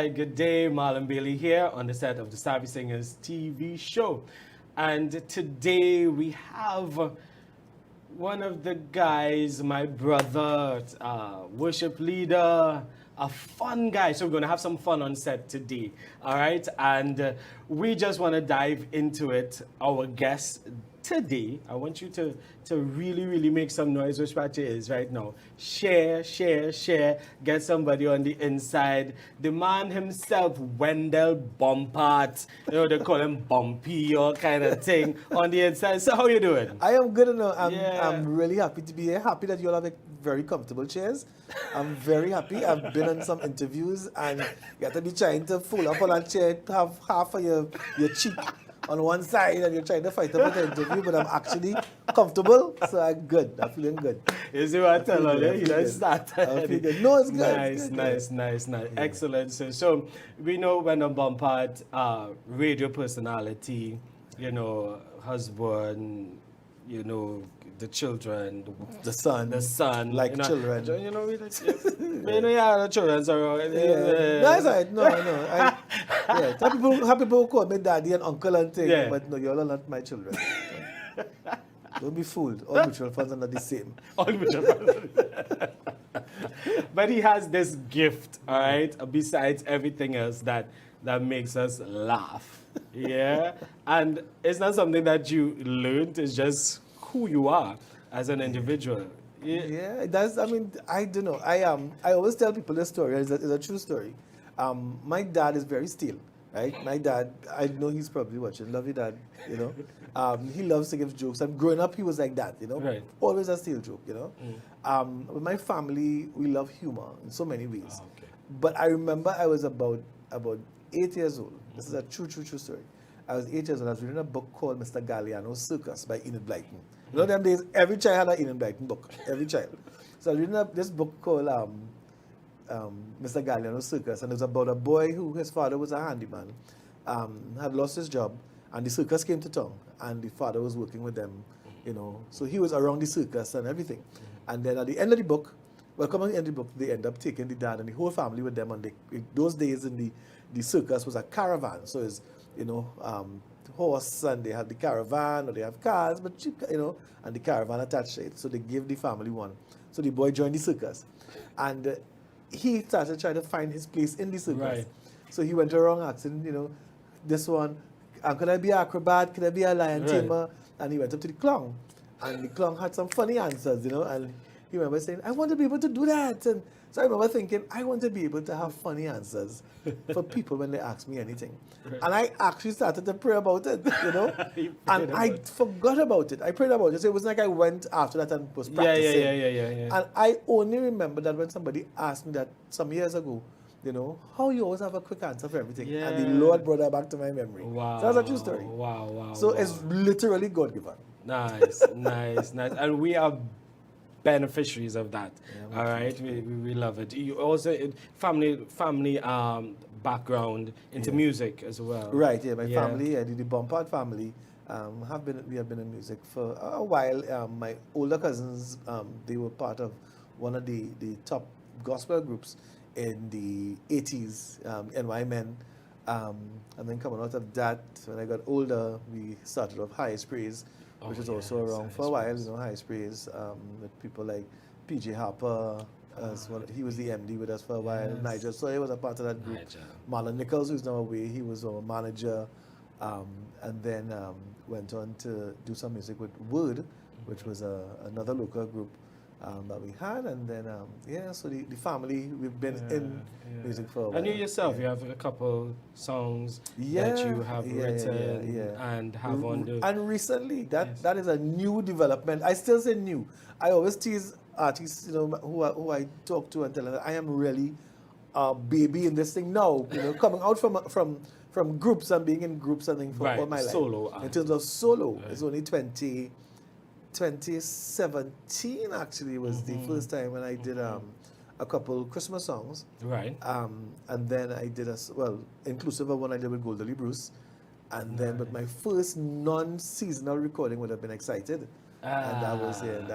Hi, good day. Marlon Bailey here on the set of the Savvy Singers TV show. And today we have one of the guys, my brother, worship leader, a fun guy. So we're going to have some fun on set today. All right. And we just want to dive into it. Our guest today, I want you to really make some noise, which part it is right now. Share. Get somebody on the inside. The man himself, Wendell Bompart. You know, they call him Bumpy or kind of thing on the inside. So how you doing? I am good enough. Yeah. I'm really happy to be here. Happy that you all have a very comfortable chairs. I'm very happy. I've been on some interviews and you have to be trying to fold up on that chair to have half of your cheek on one side and you're trying to fight up with the interview, but I'm actually comfortable, so I'm good. I'm feeling good. You see what I tell you? You don't start. I feel good. No, it's good. Nice, It's good, nice. Yeah. Excellent. So we know Wendell Bompart, radio personality, you know, husband, you know, the children, The son, like you know, children. You know, you know, yeah, the children. So Yeah. No, it's all right. No. Yeah. Some people call me daddy and uncle and thing, Yeah. but no, you're all not my children. Don't be fooled. All mutual funds are not the same. But he has this gift, all right, besides everything else that makes us laugh. Yeah. And it's not something that you learned, it's just who you are as an individual. Yeah, that's. I mean, I don't know. I always tell people this story. It's a true story. My dad is very still, right? My dad. I know he's probably watching. Love you, Dad. You know, he loves to give jokes. And growing up, he was like that. You know, Right. always a still joke. You know, with my family, we love humor in so many ways. Oh, okay. But I remember I was about 8 years old. This is a true story. I was 8 years old. I was reading a book called Mr. Galliano's Circus by Enid Blyton. You know, them days, every child had an Enid Blyton book. Every child. So I was reading this book called Mr. Galliano's Circus, and it was about a boy who his father was a handyman, had lost his job, and the circus came to town, and the father was working with them, you know. So he was around the circus and everything. And then at the end of the book, coming at the end of the book, they end up taking the dad and the whole family with them. And those days in the circus was a caravan, so it's, you know, horse, and they have the caravan, or they have cars, but cheap, you know, and the caravan attached to it. So they gave the family one. So the boy joined the circus, and he started trying to find his place in the circus. Right. So he went around asking, you know, this one, could I be an acrobat? Could I be a lion tamer? And he went up to the clown, and the clown had some funny answers, you know, and he remember saying, I want to be able to do that. And so I remember thinking, I want to be able to have funny answers for people when they ask me anything. And I actually started to pray about it, you know. And I forgot about it. I prayed about it. So it was like I went after that and was practicing. Yeah. And I only remember that when somebody asked me that some years ago, you know, how you always have a quick answer for everything. Yeah. And the Lord brought that back to my memory. Wow. So that's a true story. Wow. So it's literally God-given. Nice. And we are beneficiaries of that. Yeah, all right, we love it. You also family background into music as well. Right. Yeah. My family, the Bompart family, we have been in music for a while. My older cousins, they were part of one of the top gospel groups in the 80s, NY Men. And then coming out of that, when I got older, we started off Highest Praise, which is also around for a while. You know, Highest Praise with people like PJ Harper. He was the MD with us for a while. Nigel, so he was a part of that group. Marlon Nichols, who's now away, he was our manager, and then went on to do some music with Word, which was another local group that we had. And then so the family, we've been in music for a while. And you yourself, you have a couple songs that you have written and have on the... And recently, that is a new development. I still say new. I always tease artists, you know, who I talk to and tell them that I am really a baby in this thing now. You know, coming out from groups and being in groups and things for all my life. Solo. In terms of solo, it's only 2017 actually was the first time when I did a couple Christmas songs. Right. And then I did inclusive of one I did with Goldie Bruce. And then, but my first non-seasonal recording would have been Excited. And that was in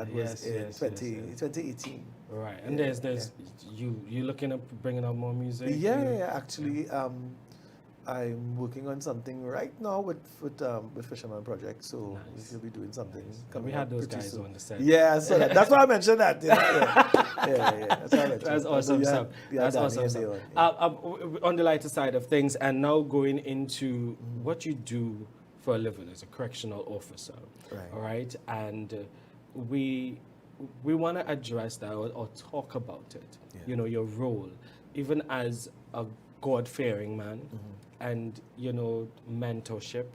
2018. Right. And Yeah, there's you looking at bringing out more music? Actually, I'm working on something right now with Fisherman Project, so Nice. we'll be doing something Nice. And coming we had up those pretty guys soon. on the set. Yeah, so that's why I mentioned that. You know? Yeah. That's why I mentioned. That's So awesome you had- stuff. you had That's Danny awesome and stuff. Leon, yeah. On the lighter side of things, and now going into what you do for a living as a correctional officer, Right. all right? And we want to address that or talk about it. Yeah. You know, your role, even as a God-fearing man, and you know, mentorship.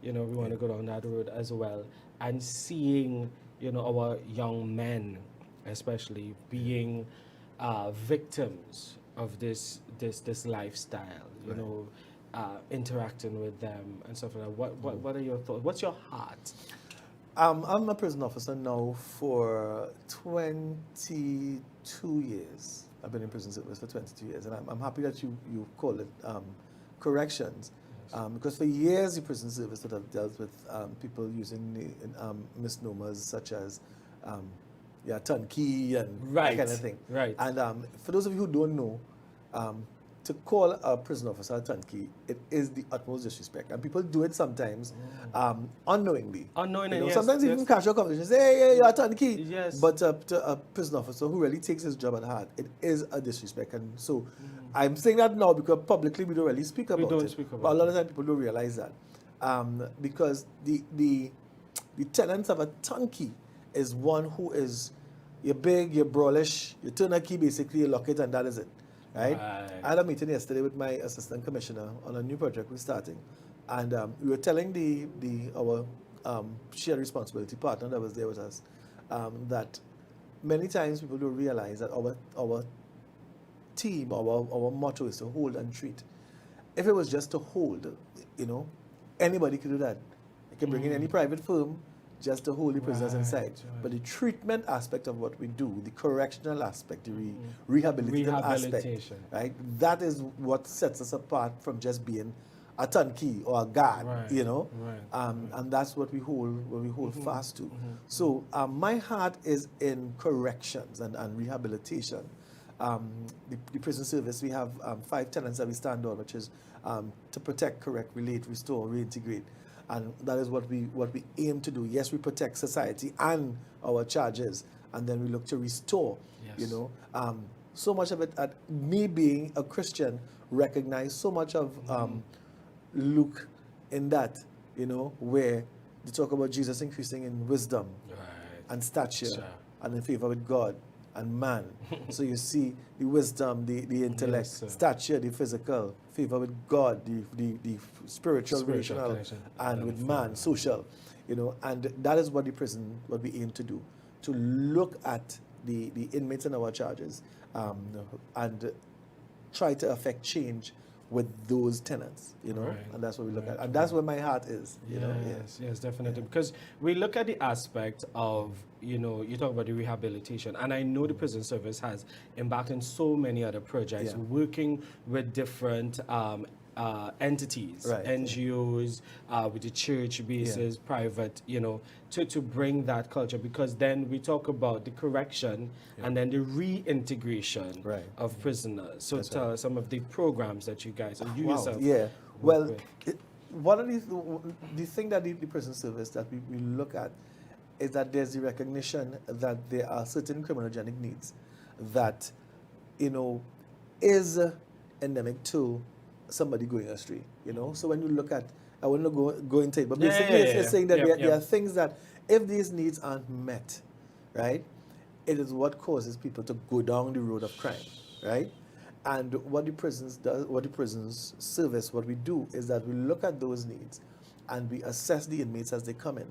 You know, we want to go down that road as well, and seeing, you know, our young men, especially, being victims of this lifestyle. You Right. know, interacting with them and stuff like that. What are your thoughts? What's your heart? I'm a prison officer now for 22 years. I've been in prison service for 22 years, and I'm happy that you call it corrections. Because for years, the prison service that have dealt with people using misnomers such as turnkey and Right, that kind of thing. right. And for those of you who don't know, to call a prison officer a turnkey, it is the utmost disrespect. And people do it sometimes unknowingly. Unknowingly, You know, yes, sometimes yes. even casual conversations say, hey, you're a turnkey. Yes. But to a prison officer who really takes his job at heart, it is a disrespect. And so I'm saying that now because publicly we don't really speak about it. don't speak about But a lot of times people don't realize that. Because the tenets of a turnkey is one who is, you're big, you're brawlish, you turn a key basically, you lock it, and that is it. Right? I had a meeting yesterday with my assistant commissioner on a new project we're starting, and we were telling our shared responsibility partner that was there with us that many times people don't realize that our team, our motto is to hold and treat. If it was just to hold, you know, anybody could do that. You can bring in any private firm just to hold the prisoners inside. Right. But the treatment aspect of what we do, the correctional aspect, the rehabilitative aspect, Rehabilitation. right? That is what sets us apart from just being a turnkey or a guard, Right, you know? right, And that's what we hold fast to. So my heart is in corrections and rehabilitation. The prison service, we have 5 tenets that we stand on, which is to protect, correct, relate, restore, reintegrate. And that is what we aim to do. Yes, we protect society and our charges, and then we look to restore. Yes. You know, so much of it, at me being a Christian, recognize so much of Luke in that, you know, where they talk about Jesus increasing in wisdom Right. and stature Sure. and in favor with God and man. So you see the wisdom, the intellect, Yes, sir. stature, the physical, favor with God, the spiritual, Spiritual relational, connection, and and with favor. man, social. You know, and that is what what we aim to do, to look at the inmates in our charges and try to affect change with those tenants, you know, Right. and that's what we look Right. at. And that's where my heart is, you know. Yes, definitely. Because we look at the aspect of, you know, you talk about the rehabilitation, and I know the prison service has embarked on so many other projects, Yeah. working with different entities, Right, NGOs, with the church bases, private, you know, to bring that culture. Because then we talk about the correction and then the reintegration Right. of prisoners. So That's tell right. us some of the programs that you guys, or you Wow, yourself, yeah. work Well, with. one of the thing that the prison service that we look at is that there's the recognition that there are certain criminogenic needs that, you know, is endemic to somebody going astray, you know. So when you look at, I won't go into it, but basically it's saying that there are things that if these needs aren't met, right, it is what causes people to go down the road of crime, right? And what the prisons does, what the prisons service, what we do is that we look at those needs and we assess the inmates as they come in,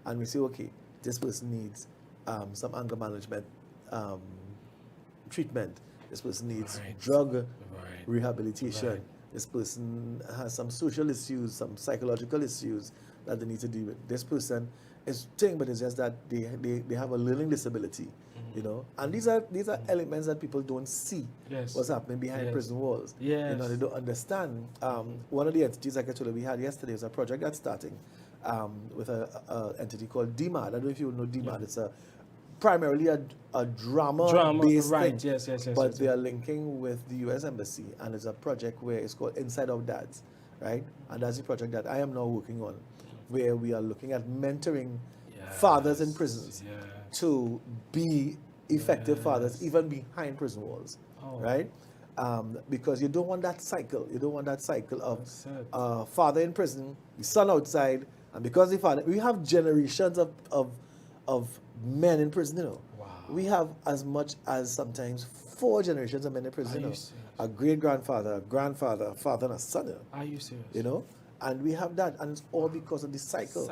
and we say, okay, this person needs some anger management treatment. This person needs drug rehabilitation. Right. This person has some social issues, some psychological issues that they need to deal with. This person is thing, but it's just that they have a learning disability, you know. And these are elements that people don't see what's happening behind prison walls. You know, they don't understand. One of the entities, like I told you, we had yesterday is a project that's starting with a entity called DMAD. I don't know if you know DMAD. It's a primarily a Drama, drama-based right? thing. Yes. But they are linking with the U.S. Embassy, and it's a project where it's called Inside Out Dads, right? And that's the project that I am now working on, where we are looking at mentoring fathers in prisons to be effective fathers, even behind prison walls, right? Because you don't want that cycle. You don't want that cycle of father in prison, the son outside, and because the father, we have generations of men in prison, you know. Wow. We have as much as sometimes 4 generations of men in prison, you know. A great-grandfather, a grandfather, a father, and a son, you know. Are you serious? You know? And we have that, and it's all because of the cycle.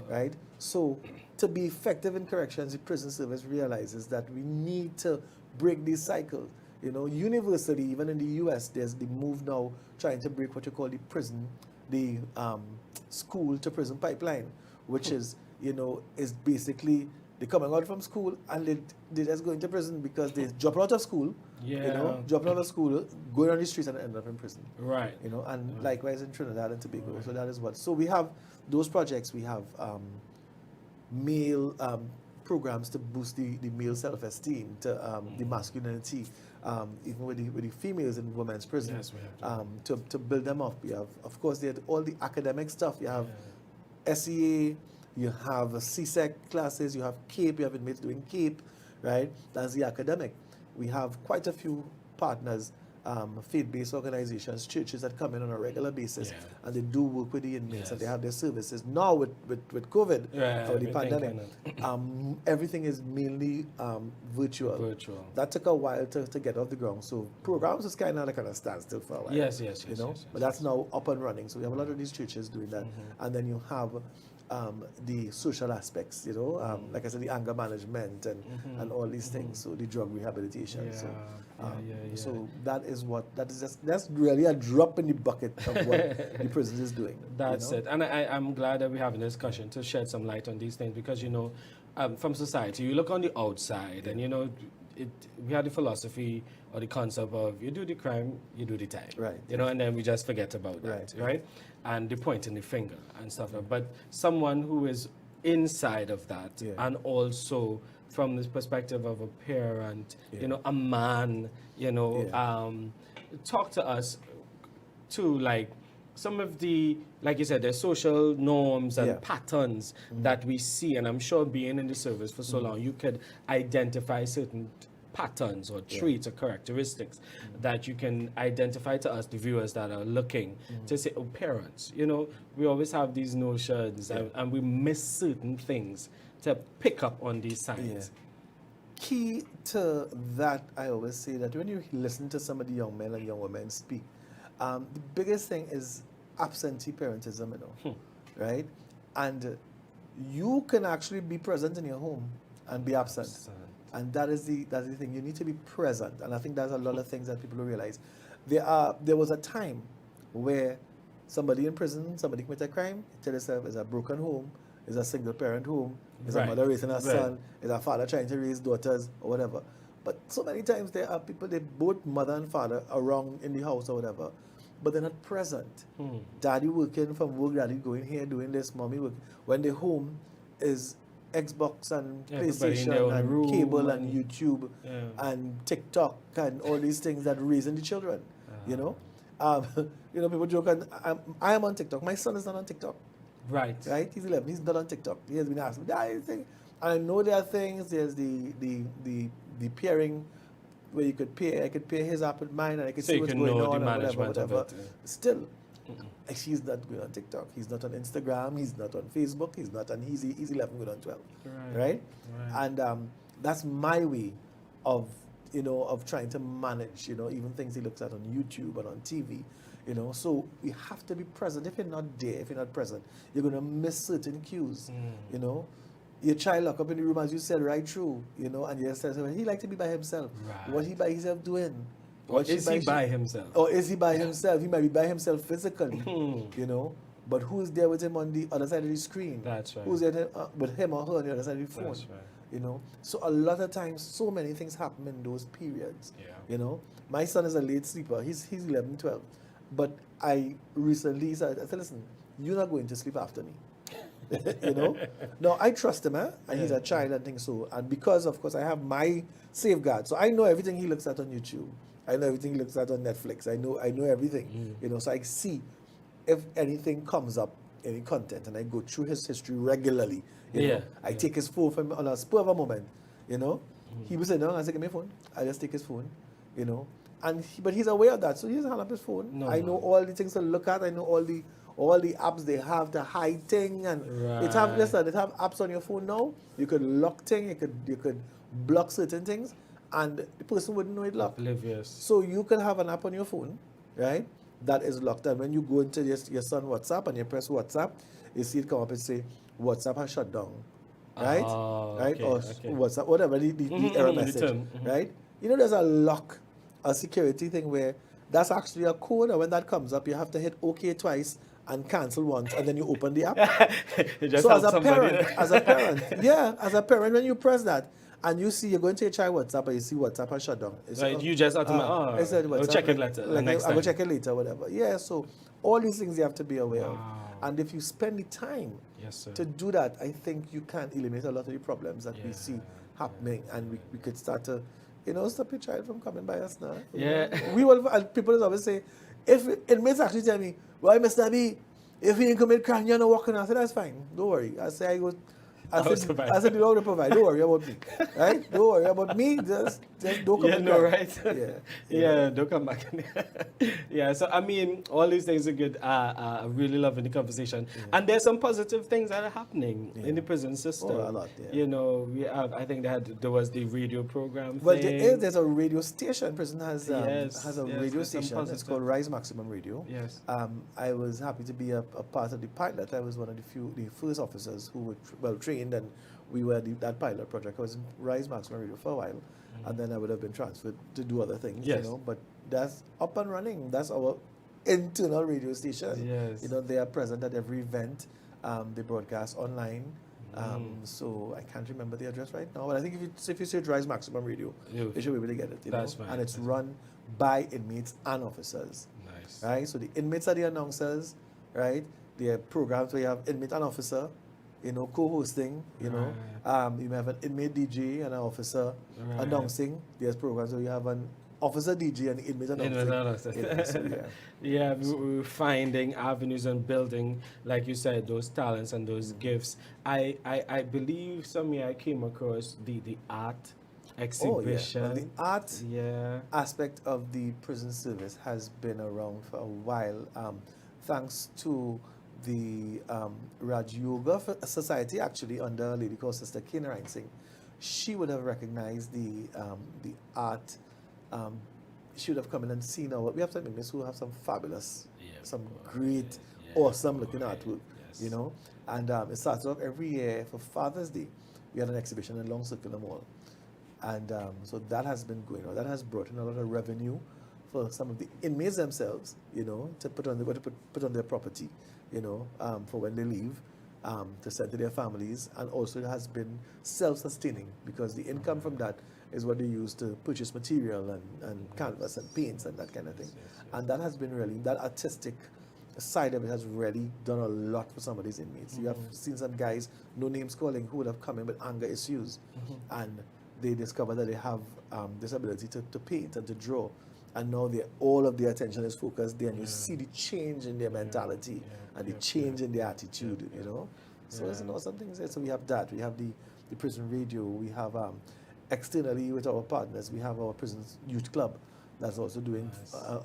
Right? So, to be effective in corrections, the prison service realizes that we need to break these cycles. You know, universally, even in the U.S., there's the move now trying to break what you call the school to prison pipeline, which is, you know, is basically they coming out from school and they just go into prison because they drop out of school, you know, dropping out of school, going on the streets and end up in prison. Right. You know, and likewise in Trinidad and Tobago. Right. So that is what. So we have those projects. We have male programs to boost the male self-esteem, to the masculinity, even with the females in women's prison, yes, we have to build them up. We have, of course, all the academic stuff. You have SEA, you have CSEC classes, you have CAPE, you have inmates doing CAPE, right? That's the academic. We have quite a few partners, faith-based organizations, churches that come in on a regular basis, and they do work with the inmates, and they have their services. Now with COVID, for the pandemic, everything is mainly virtual. That took a while to get off the ground. So programs is kind of standstill for a while. Yes, you know, but that's now up and running. So we have a lot of these churches doing that, and then you have the social aspects, you know, like I said, the anger management and all these things. So the drug rehabilitation. So that is that's really a drop in the bucket of what the prison is doing. That's it. And I'm glad that we're having a discussion to shed some light on these things because, you know, from society, you look on the outside and, you know, we had the philosophy or the concept of you do the crime, you do the time. Right. You know, and then we just forget about that, right? And the pointing the finger and stuff like that. But someone who is inside of that and also from this perspective of a parent, you know, a man, you know, talk to us to like some of the, like you said, the social norms and patterns that we see. And I'm sure being in the service for so long, you could identify certain patterns or traits or characteristics that you can identify to us, the viewers that are looking to say, oh, parents, you know, we always have these notions and we miss certain things to pick up on these signs. Key to that, I always say that when you listen to some of the young men and young women speak, the biggest thing is absentee parentism, you know, right? And you can actually be present in your home and be absent. And that's the thing. You need to be present. And I think there's a lot of things that people don't realize. There was a time where somebody in prison, somebody committed a crime, you tell yourself it's a broken home, it's a single parent home, it's a mother raising a son, it's a father trying to raise daughters or whatever. But so many times there are people, they both mother and father around in the house or whatever, but they're not present. Daddy working from work, daddy going here, doing this, mommy working. When they're home is Xbox and PlayStation and cable and YouTube and TikTok and all these things that raising the children, you know. You know, people joke, and I am on TikTok. My son is not on TikTok. Right. He's 11. He's not on TikTok. He has been asked me, I know there are things. There's the pairing where you could pair. I could pair his app with mine, and I could see what's going on and whatever. Still, he's not going on TikTok. He's not on Instagram. He's not on Facebook. He's not on. He's 11 going on 12. Right. And that's my way of, you know, of trying to manage, you know, even things he looks at on YouTube and on TV. You know, so we have to be present. If you're not there, if you're not present, you're going to miss certain cues. You know, your child lock up in the room, as you said, right through, you know, and you say, he like to be by himself. What he by himself doing? Or is he by himself? Or is he by himself? He might be by himself physically, you know, but who's there with him on the other side of the screen? That's right. Who's there with him or her on the other side of the phone? That's right. You know, so a lot of times, so many things happen in those periods. You know, my son is a late sleeper. He's 11, 12. But I recently said, listen, you're not going to sleep after me. you know. No, I trust him, and he's a child and things so. And because, of course, I have my safeguard, so I know everything he looks at on YouTube. I know everything he looks at on Netflix. I know everything, you know. So I see if anything comes up, any content, and I go through his history regularly. You know, I take his phone from on a spur of a moment. You know, he was saying, "No, I say, give me a phone." I just take his phone. You know, and but he's aware of that, so he doesn't hand up his phone. No, I know all the things to look at. I know all the apps they have to hide thing, and it have apps on your phone now. You could lock thing. You could block certain things, and the person wouldn't know it locked. Oblivious. So you can have an app on your phone, right? That is locked. And when you go into your son WhatsApp and you press WhatsApp, you see it come up and say WhatsApp has shut down, right? Okay, or WhatsApp, whatever the error message, right? You know, there's a security thing where that's actually a code, and when that comes up, you have to hit OK twice and cancel once, and then you open the app. So as a parent, when you press that, and you see, you're going to your child WhatsApp, and you see WhatsApp has shut down. Right, you just automatically, I said WhatsApp, I'll check it later. I will check it later, whatever. Yeah, so all these things you have to be aware of. And if you spend the time to do that, I think you can eliminate a lot of the problems that we see happening, and we could start to, you know, stop your child from coming by us now. We will, and people always say, if inmates actually tell me, well, Mr. B, if you didn't commit crime, you're not walking. I said, that's fine. Don't worry. I said, I said, you don't provide. Don't worry about me. Right? Don't worry about me. Just don't come back. Right? Don't come back. So, I mean, all these things are good. Really loving the conversation. And there's some positive things that are happening in the prison system. Oh, a lot, You know, we have, I think there was the radio program Well, thing. there's a radio station. Prison has a radio station. It's called Rise Maximum Radio. Yes. I was happy to be a part of the pilot. I was one of the first officers who were trained, and we were that pilot project. I was in Rise Maximum Radio for a while, and then I would have been transferred to do other things, you know. But that's up and running. That's our internal radio station. Yes. You know, they are present at every event. They broadcast online. So I can't remember the address right now, but I think if you search Rise Maximum Radio, you should be able to get it. You know? Fine. And it's run by inmates and officers. Nice. Right? So the inmates are the announcers, right? There are programs where you have inmate and officer, you know, co-hosting, you know. You may have an inmate DJ and an officer announcing. There's programs where you have an officer DJ and the inmate announcing. We're finding avenues and building, like you said, those talents and those gifts. I believe somewhere I came across the art exhibition. Well, the art aspect of the prison service has been around for a while, thanks to the Raj Yoga Society, actually under a lady called Sister Kinarain Singh. She would have recognized the art. She would have come in and seen our. We have some inmates who have some fabulous, some great, awesome looking artwork, you know. And it starts off every year for Father's Day. We had an exhibition in Long Circular Mall, and so that has been going on. That has brought in a lot of revenue for some of the inmates themselves, you know, to put on their property, you know, for when they leave, to send to their families. And also it has been self-sustaining, because the income from that is what they use to purchase material and canvas and paints and that kind of thing. And that has been really, that artistic side of it has really done a lot for some of these inmates. You have seen some guys, no names calling, who would have come in with anger issues, and they discover that they have this ability to paint and to draw. And now all of their attention is focused there, and you see the change in their mentality and the change in their attitude, you know. So there's some things there. So we have that. We have the prison radio. We have externally with our partners, we have our prison youth club that's also doing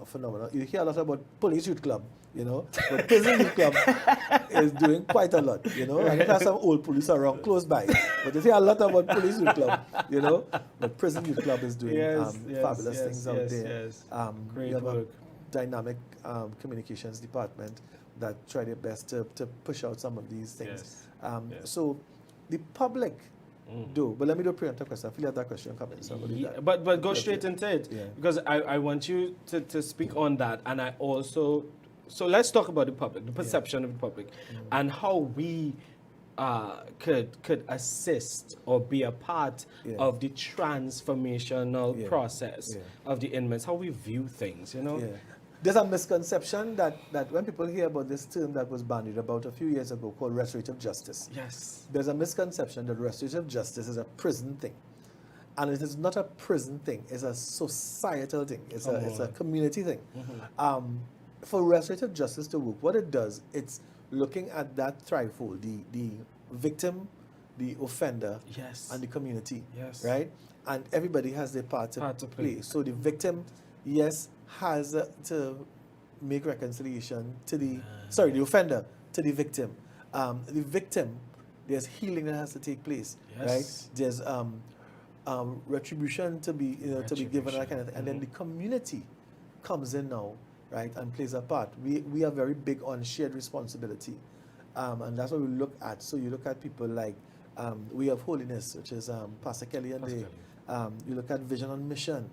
phenomenal. You hear a lot about police youth club, you know, but prison youth club is doing quite a lot, you know. And it has some old police around close by, but you hear a lot about police youth club, you know. But prison youth club is doing fabulous things out there. Great we have work. a dynamic communications department that try their best to push out some of these things. So the public do, but let me do a preemptive question. I feel like that question coming, so I'll leave that. But go straight into it, because I want you to speak on that, and I also, so let's talk about the public, the perception of the public, and how we could assist or be a part of the transformational process of the inmates, how we view things, you know. There's a misconception that when people hear about this term that was bandied about a few years ago called restorative justice, Yes. there's a misconception that restorative justice is a prison thing. And it is not a prison thing, it's a societal thing, it's a community thing. For restorative justice to work, what it does, it's looking at that thrifold, the victim, the offender, Yes. and the community, Yes. right? And everybody has their part to play. So the victim, yes, has to make reconciliation to the offender to the victim. The victim, there's healing that has to take place, Yes. right? There's retribution to be to be given, that kind of thing. And then the community comes in now, right, and plays a part. We are very big on shared responsibility, and that's what we look at. So you look at people like We Have Holiness, which is Pastor Kelly and they. You look at Vision on Mission,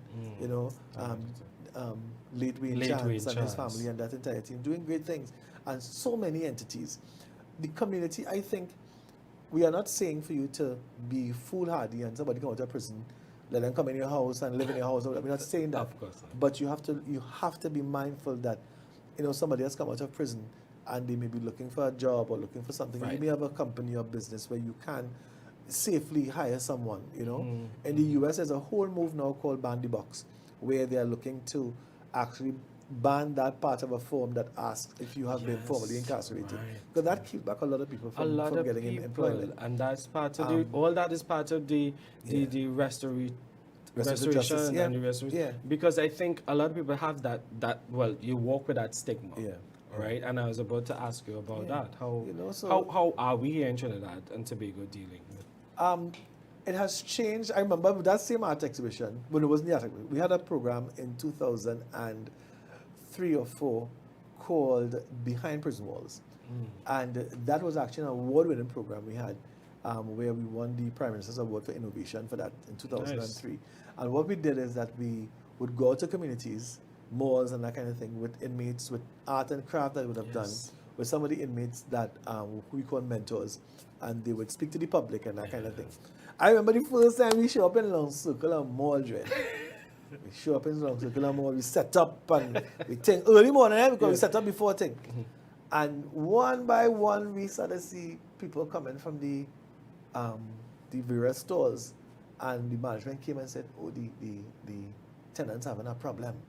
Late Wayne Chance and his family and that entire team doing great things, and so many entities. The community, I think, we are not saying for you to be foolhardy and somebody come out of prison, let them come in your house and live in your house. We're not saying that. Of course not. But you have to be mindful that somebody has come out of prison and they may be looking for a job or looking for something. Right. You may have a company or business where you can safely hire someone, In the US, there's a whole move now called Ban the Box, where they are looking to actually ban that part of a form that asks if you have been formally incarcerated. Right. Because that keeps back a lot of people from getting employment. And that's part of all that is part of the restoration justice, and the restoration. Yeah. Because I think a lot of people have that you walk with that stigma. Yeah. Right? And I was about to ask you about that. How so how are we here in Trinidad and Tobago dealing with it has changed. I remember with that same art exhibition, when it wasn't the art exhibition, we had a program in 2003 or 4 called Behind Prison Walls. And that was actually an award-winning program we had, where we won the Prime Minister's Award for Innovation for that in 2003. Nice. And what we did is that we would go to communities, malls and that kind of thing, with inmates, with art and craft that we would have done, with some of the inmates that who we call mentors, and they would speak to the public and that kind of thing. I remember the first time we show up in Long Circle and Mall, Dread. We show up in Long Circle and Mall, we set up and we think early morning because we set up before thing. And one by one we started to see people coming from the various stores, and the management came and said, oh, the tenants having a problem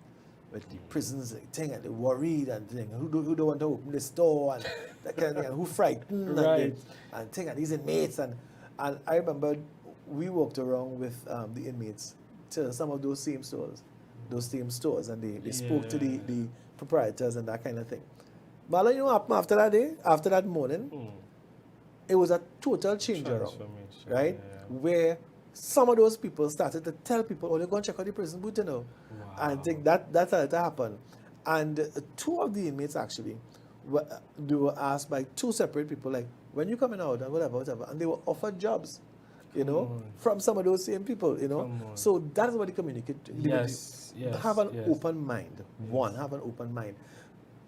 with the prisons thing, and they worried and thing, who don't want to open the store and that kind of thing, and who frightened and thing, and these inmates and I remember we walked around with the inmates to some of those same stores, and they spoke to the proprietors and that kind of thing. But you know what happened after that day, after that morning, it was a total change around, right? Where some of those people started to tell people, oh, they're going to check out the prison boot, And I think that started to happen. And 2 of the inmates actually, they were asked by 2 separate people, like, when you coming out and whatever, and they were offered jobs, from some of those same people, So that is what they communicate. Have an open mind. 1, have an open mind.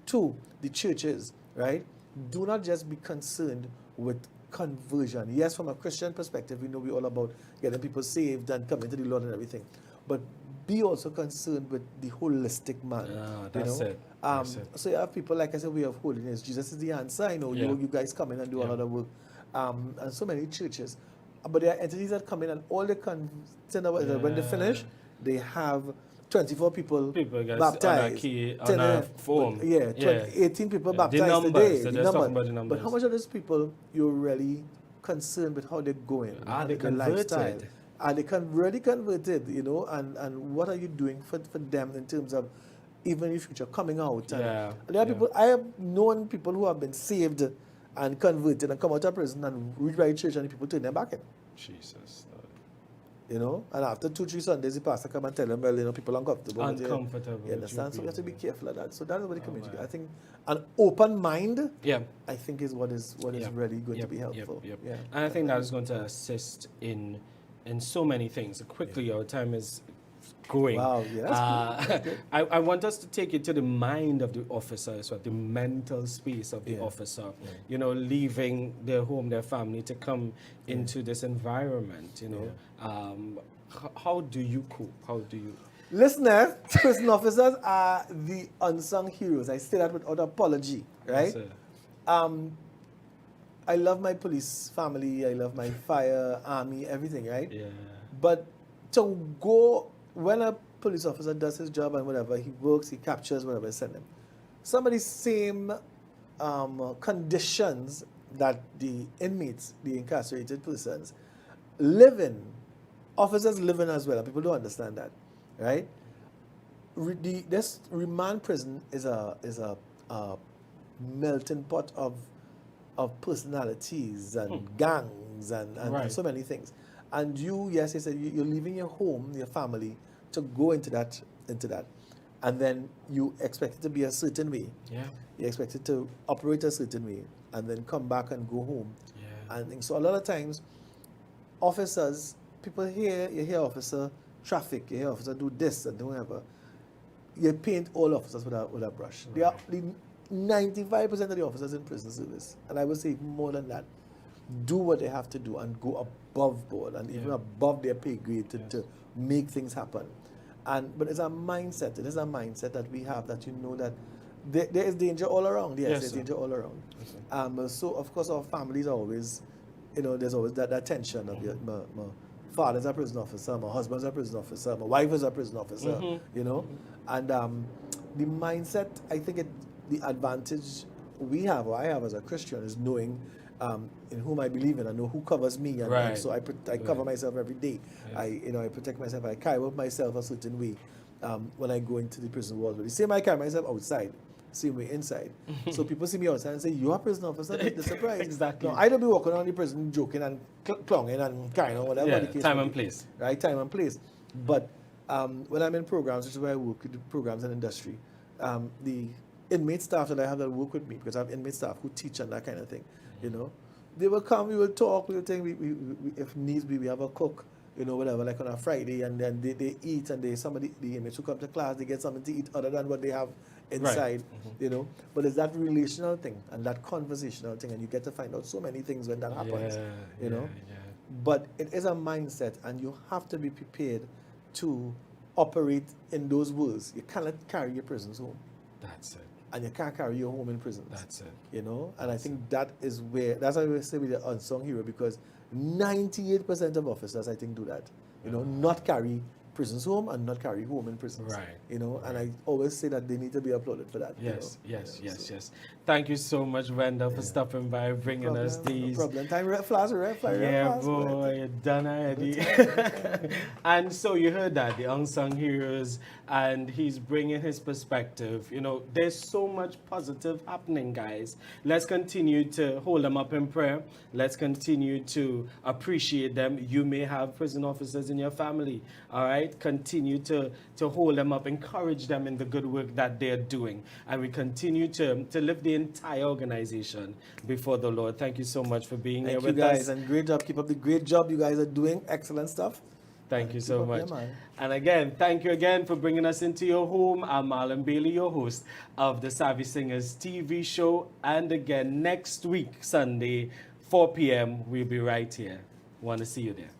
2, the churches, right? Do not just be concerned with conversion. Yes, from a Christian perspective, we know we're all about getting people saved and coming to the Lord and everything. But be also concerned with the holistic man. That's it. So you have people, like I said, We Have Holiness. Jesus is the answer. I know you guys come in and do a lot of work. And so many churches. But there are entities that come in and all they concern about is that when they finish, they have 24 people baptized. On a form. 18 people baptized numbers, today. So the numbers. But how much of those people you're really concerned with how they're going? Are they converted? lifestyle? Are they really converted, and what are you doing for them in terms of even if you're coming out? And there are people, I have known people who have been saved and converted and come out of prison and rewrite church and people turn them back in. Jesus. And after 2-3 Sundays, the pastor come and tell them, well, people are uncomfortable. You understand? So we have to be careful of that. So that is what the community. I think an open mind, I think, is what is really going to be helpful. And I think that is going to assist in so many things. Quickly, our time is going. Wow, that's good. I want us to take it to the mind of the officer as well, the mental space of the officer. Leaving their home, their family to come into this environment. How do you cope? How do you? Listener, prison officers are the unsung heroes. I say that without apology, right? Yes, sir. Um, I love my police family. I love my fire, army, everything, right? Yeah. But to go, when a police officer does his job and whatever, he works, he captures whatever is sent him. Some of the same conditions that the inmates, the incarcerated persons, live in, officers live in as well, and people don't understand that, right? This remand prison is a melting pot of personalities and gangs and Right. so many things. And you, yes, you said you're leaving your home, your family, to go into that, and then you expect it to be a certain way. Yeah. You expect it to operate a certain way, and then come back and go home. Yeah. And so a lot of times, officers, people hear, you hear officer traffic, you hear officer do this and do whatever. You paint all officers with a brush. They are the 95% of the officers in prison service, and I would say more than that, do what they have to do and go above board and even above their pay grade to make things happen. But it's a mindset. It is a mindset that we have, that you know that there is danger all around. Yes, there's sir. danger all around. Yes, So of course our families are always, there's always that tension of my father's a prison officer, my husband's a prison officer, my wife is a prison officer, and the mindset, I think the advantage we have, or I have as a Christian, is knowing in whom I believe in. I know who covers me, and so I cover myself every day. Yes. I protect myself. I carry out myself a certain way when I go into the prison walls. But the same I carry myself outside, same way inside. So people see me outside and say, "You are a prison officer?" They're surprised. Exactly. No, I don't be walking around the prison joking and clonging and carrying on whatever the case. Time and place. Right, time and place. But when I'm in programs, which is where I work with the programs and industry, the inmate staff that I have that work with me, because I have inmate staff who teach and that kind of thing, they will come, we will talk, we will think, we if needs be, we have a cook, whatever, like on a Friday, and then they eat, and the inmates who come to class, they get something to eat other than what they have inside, But it's that relational thing and that conversational thing, and you get to find out so many things when that happens, But it is a mindset, and you have to be prepared to operate in those worlds. You cannot carry your prisons home. That's it. And you can't carry your home in prisons. That's it. And I think that's why we say we're the unsung hero, because 98% of officers, I think, do that. Not carry prisons home and not carry home in prisons. Right. And I always say that they need to be applauded for that. Yes. Thank you so much, Wendell, for stopping by, bringing us these. No problem. Time red flash, Boy, you're done already. And so you heard that, the unsung heroes, and he's bringing his perspective. There's so much positive happening, guys. Let's continue to hold them up in prayer. Let's continue to appreciate them. You may have prison officers in your family, all right? Continue to hold them up, encourage them in the good work that they're doing. And we continue to lift the entire organization before the Lord. Thank you so much for being here with us. Thank you guys, and great job. Keep up the great job you guys are doing. Excellent stuff. Thank you so much. Man. And again, thank you again for bringing us into your home. I'm Marlon Bailey, your host of the Savvy Singers TV show. And again, next week, Sunday, 4 p.m., we'll be right here. Want to see you there.